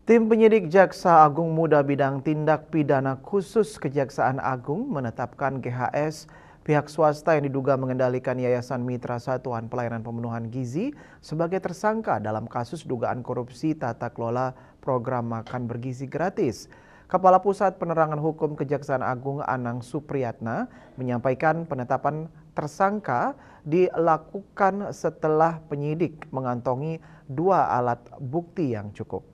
Tim penyidik Jaksa Agung Muda Bidang Tindak Pidana Khusus Kejaksaan Agung menetapkan GHS, pihak swasta yang diduga mengendalikan Yayasan Mitra Satuan Pelayanan Pemenuhan Gizi sebagai tersangka dalam kasus dugaan korupsi tata kelola program makan bergizi gratis. Kepala Pusat Penerangan Hukum Kejaksaan Agung Anang Supriyatna menyampaikan penetapan tersangka dilakukan setelah penyidik mengantongi 2 alat bukti yang cukup.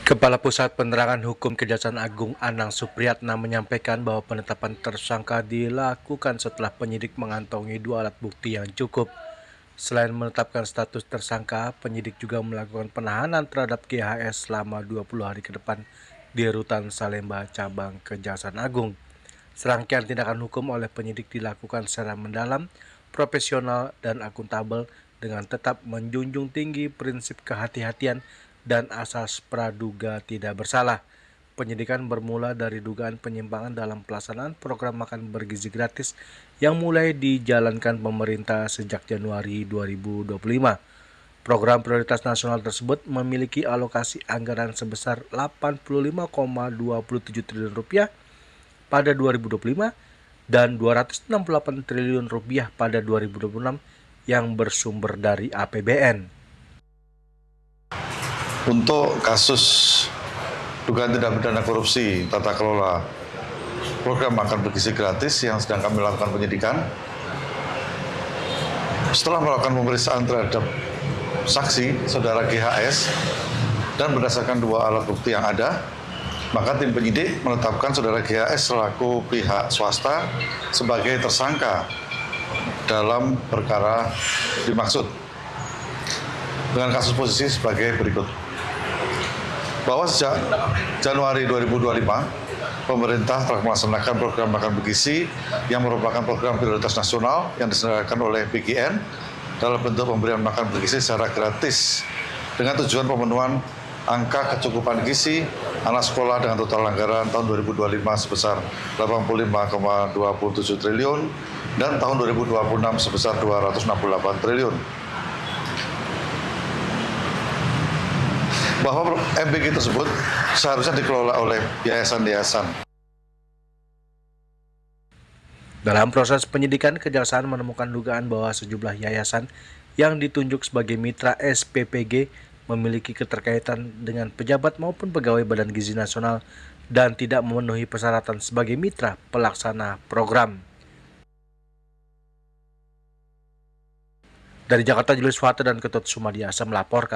Kepala Pusat Penerangan Hukum Kejaksaan Agung Anang Supriyatna menyampaikan bahwa penetapan tersangka dilakukan setelah penyidik mengantongi 2 alat bukti yang cukup. Selain menetapkan status tersangka, penyidik juga melakukan penahanan terhadap GHS selama 20 hari ke depan di Rutan Salemba Cabang Kejaksaan Agung. Serangkaian tindakan hukum oleh penyidik dilakukan secara mendalam, profesional, dan akuntabel dengan tetap menjunjung tinggi prinsip kehati-hatian dan asas praduga tidak bersalah. Penyidikan bermula dari dugaan penyimpangan dalam pelaksanaan program makan bergizi gratis yang mulai dijalankan pemerintah sejak Januari 2025. Program prioritas nasional tersebut memiliki alokasi anggaran sebesar Rp85,27 triliun pada 2025 dan Rp268 triliun pada 2026 yang bersumber dari APBN. Untuk kasus dugaan tindak pidana korupsi tata kelola program makan bergizi gratis yang sedang kami lakukan penyidikan, setelah melakukan pemeriksaan terhadap saksi saudara GHS dan berdasarkan 2 alat bukti yang ada, maka tim penyidik menetapkan saudara GHS selaku pihak swasta sebagai tersangka dalam perkara dimaksud dengan kasus posisi sebagai berikut. Bahwa sejak Januari 2025, pemerintah telah melaksanakan program makan bergizi yang merupakan program prioritas nasional yang diselenggarakan oleh PGN dalam bentuk pemberian makan bergizi secara gratis dengan tujuan pemenuhan angka kecukupan gizi anak sekolah dengan total anggaran tahun 2025 sebesar Rp85,27 triliun dan tahun 2026 sebesar Rp268 triliun. Bahwa MBG tersebut seharusnya dikelola oleh yayasan-yayasan. Dalam proses penyidikan, Kejaksaan menemukan dugaan bahwa sejumlah yayasan yang ditunjuk sebagai mitra SPPG memiliki keterkaitan dengan pejabat maupun pegawai Badan Gizi Nasional dan tidak memenuhi persyaratan sebagai mitra pelaksana program. Dari Jakarta, Julius Wata dan Ketut Sumadiasa melaporkan.